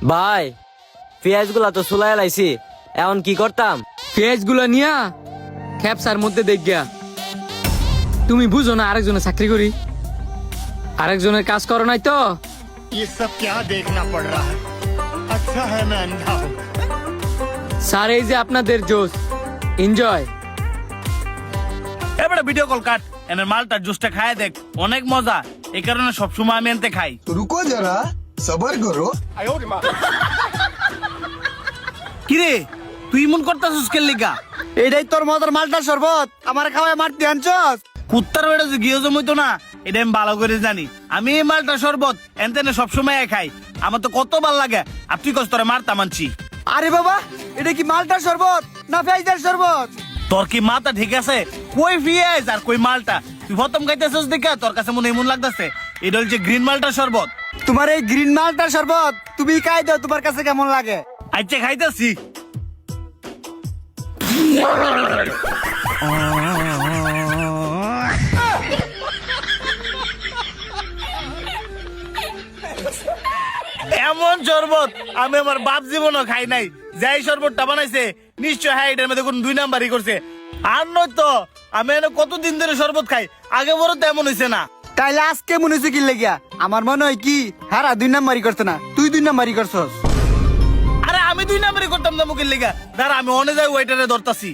ভাই পেঁয়াজ গুলা তো চুলাই লাইছি, এখন কি করতাম? পেঁয়াজ গুলা নিয়া খেপসার মধ্যে দেখ গিয়া। তুমি বুঝো না আরেকজনের চাকরি করি, আরেকজনের কাজ করো নাই তো। ये सब क्या देखना पड़ रहा है? अच्छा है मैं अंधा हूँ। স্যার এই যে আপনাদের জোশ, এনজয়। এবারে ভিডিও কল কাট, এনের মালটার জুসটা খায় দেখ, অনেক মজা। এই কারণে সবসময় আমি এনতে খাই। तो रुको जरा सबर करो। কিরে তুই মন করতাছিস কে লিগা? এটাই তোর মজার মালটার শরবত, আমার খাওয়ায় মারতে আনছস। কুত্তার বেড়ে যে গিয়ে জমইতো না, এটা আমি ভালো করে জানি। আমি এই মালটা শরবত এনতেনে সবসময় খাই, আমার তো কত ভাল লাগে। আর তুই কস তোরে মারতা মানছি। আরে বাবা, এটা কি মালটার শরবত না পেঁয়াজের শরবত? তোর কি মাথা ঠিক আছে? কই পেঁয়াজ আর কই মালটা? তুই প্রথম খাইতেছিস দেখা তোর কাছে মনে এমন লাগতেছে এটা হচ্ছে গ্রিন মালটার শরবত। তোমার এই গ্রিন মালটার শরবত তুমি খাই দাও, তোমার কাছে কেমন লাগে? আচ্ছা খাইতেছি। এমন শরবত আমি আমার বাপ জীবনও খাই নাই। যাই শরবতটা বানাইছে নিশ্চয় হ্যাঁ এটার মধ্যে কোন 2 নাম্বারই করছে। আর নয় তো আমি এনে কতদিন ধরে শরবত খাই, আগে বড় তো এমন হয়েছে না। তাইলে আজকে মনে হচ্ছে কি লেগিয়া? আমার মনে হয় কি হারা 2 নাম্বারই করছে না, তুই 2 নাম্বারই করছস। আরে আমি 2 নাম্বারই করতাম না মুখের লেগা। দাঁড়া আমি অনে যাই ওয়েটারে ধরতাছি।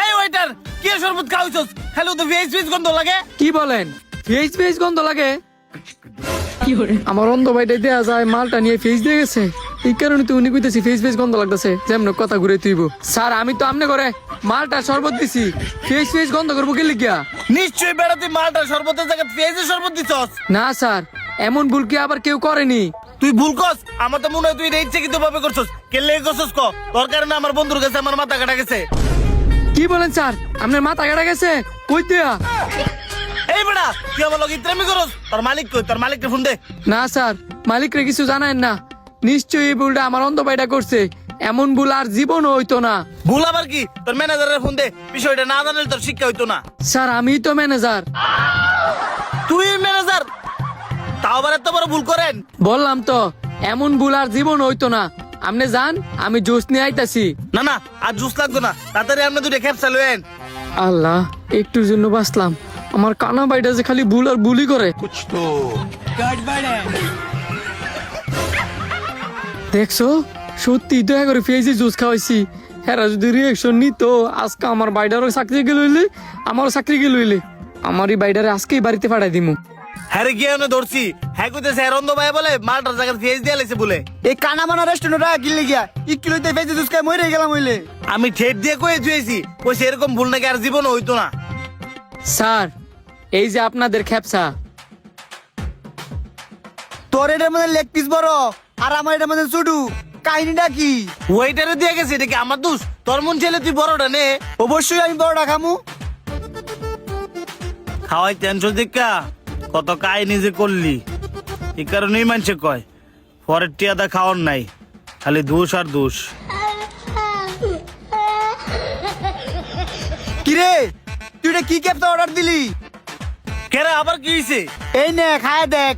এই ওয়েটার, কি শরবত খাওয়াইছস? খালি তো ভেজ ভেজ গন্ধ লাগে। কি বলেন ফেস ফেস গন্ধ লাগে? আমার অন্ধ ভাইটাই দেয়া যায় মালটা নিয়ে ফেস দিয়ে গেছে, এই কারণে তো উনি কইতেছি ফেস ফেস গন্ধ লাগতেছে। যেমন কথা ঘুরে তুইব স্যার, আমি তো আমনে করে মালটা শরবত দিছি, ফেস ফেস গন্ধ করবো কি লিখিয়া? নিশ্চয়ই বেড়া তুই মালটা শরবতের জায়গায় পেঁয়াজের শরবত দিছস। না স্যার, এমন ভুল কি আবার কেউ করেনি। তুই ভুল করস, আমার তো মনে হয় তুই ইচ্ছে কিন্তু ভাবে করছস। কেলে করছস ক? তোর কারণে আমার বন্ধুর কাছে আমার মাথা কাটা গেছে। কি বলেন স্যার, আপনার মাথা কাটা গেছে? কই দেয়া? এই বেড়া তুই আমার লগে ইত্রামি করস? তোর মালিক কই? তোর মালিককে ফোন দে। না স্যার, মালিকরে কিছু জানায়েন না, নিশ্চয়ই এই ভুলটা আমার অন্ধ ভাইটা করছে। এমন ভুল আর জীবনও হইতো না। ভুল আবার কি? তোর ম্যানেজারের ফোন দে, বিষয়টা না জানলে তোর শিক্ষা হইতো না। স্যার আমি তো ম্যানেজার। তুই ম্যানেজার, তাও আবার এত বড় ভুল করেন? বললাম তো এমন ভুল আর জীবন হইতো না। আপনি যান, আমি জুস নিয়ে আইতাছি। না না আর জুস লাগতো না, তাড়াতাড়ি আপনি 2টা খেপসা লয়েন। আল্লাহ, একটুর জন্য বাঁচলাম। আমার কানা ভাইটা যে খালি ভুল আর ভুলই করে। দেখছো, সত্যি দয়া করে পেঁয়াজি জুস খাওয়াইছি। হ্যাঁ যদি রিয়েকশন নিত, আজকে আমার বাইডারও চাকরি গেল হইলে, আমারও চাকরি গেল হইলে, আমার এই বাইডারে আজকেই বাড়িতে পাঠাই দিমু। হ্যাঁ গিয়ে ধরছি, হ্যাঁ কইতেছে রন্ধ ভাই বলে মালটার জায়গায় পেঁয়াজ দিয়ে লাইছে বলে। এই কানা মানা রেস্টুরেন্টটা কি লেগিয়া একটু লইতে ফেজে দুসকায় মরে গেলাম হইলে। আমি ঠেট দিয়ে কয়ে ধুয়েছি, কইছে এরকম ভুল নাকি আর জীবন হইতো না। স্যার এই যে আপনাদের খেপসা। তোর এটার মধ্যে লেগ পিস বড় আর আমার এটার মধ্যে ছোটু, কাহিনীটা কি? ওয়েটারে দিয়ে গেছে, এটা কি আমার দোষ? তোর মন ছেলে তুই বড়টা নে। অবশ্যই আমি বড়টা খামু। খাওয়াই টেনশন দেখা কত কাই নিজে করলি, এই কারণেই মানুষে কয় পরের টিয়াদা খাওয়ার নাই, খালি দোষ আর দোষ। কিরে তুই এটা কি ক্যাপটা অর্ডার দিলি? কেরে আবার কি হয়েছে? এই নে খায় দেখ।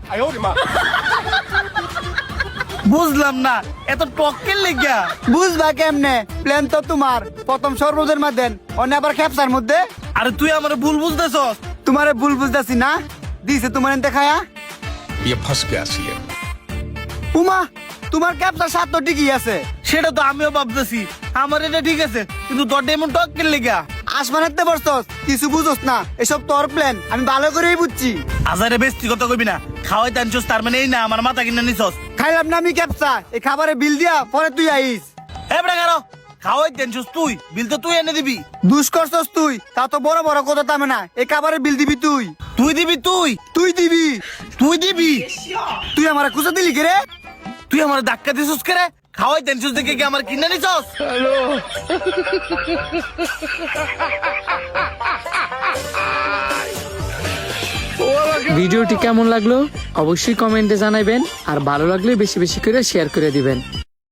বুঝলাম না এত টকের লেগা। বুঝবা কেমনে? প্ল্যান তো তোমার প্রথম সর্বদের মধ্যে অন্য আবার ক্যাপসার মধ্যে। আরে তুই আমার ভুল বুঝতেছস। তোমারে ভুল বুঝতেছি না, দিছে তোমার এনতে খায়া। ये फंस गया सीएम। উমা, তোমার ক্যাপসার স্বাদ তো ঠিকই আছে। সেটা তো আমিও ভাবতেছি, আমার এটা ঠিক আছে, কিন্তু তোর এমন টকের লেগা। আসমানেতে বসছস, কিছু বুঝোস না, এসব তোর প্ল্যান আমি ভালো করেই বুঝছি। আজারে বেশি কথা কইবি না, খাওয়াই টানছস তার মানে এই না আমার মাথা কিনে নিছস। খাইলাম না আমি ক্যাপসা, এই খাবারে বিল দিয়া পরে তুই আইস। এবড়া গারো, খাওয়াই টানছস তুই, বিল তো তুই এনে দিবি। দুষ করছস তুই, তা তো বড় বড় কথা তামে না, এই খাবারে বিল দিবি তুই। তুই দিবি? তুই তুই দিবি? তুই দিবি? তুই আমার খুঁজে দিলি কে রে? তুই আমার ধাক্কা দিছস কে রে? খাওয়াই টানছস দেখে কি আমার কিনে নিছস? ভিডিওটি কেমন লাগলো অবশ্যই কমেন্টে জানাবেন, আর ভালো লাগলে বেশি বেশি করে শেয়ার করে দিবেন।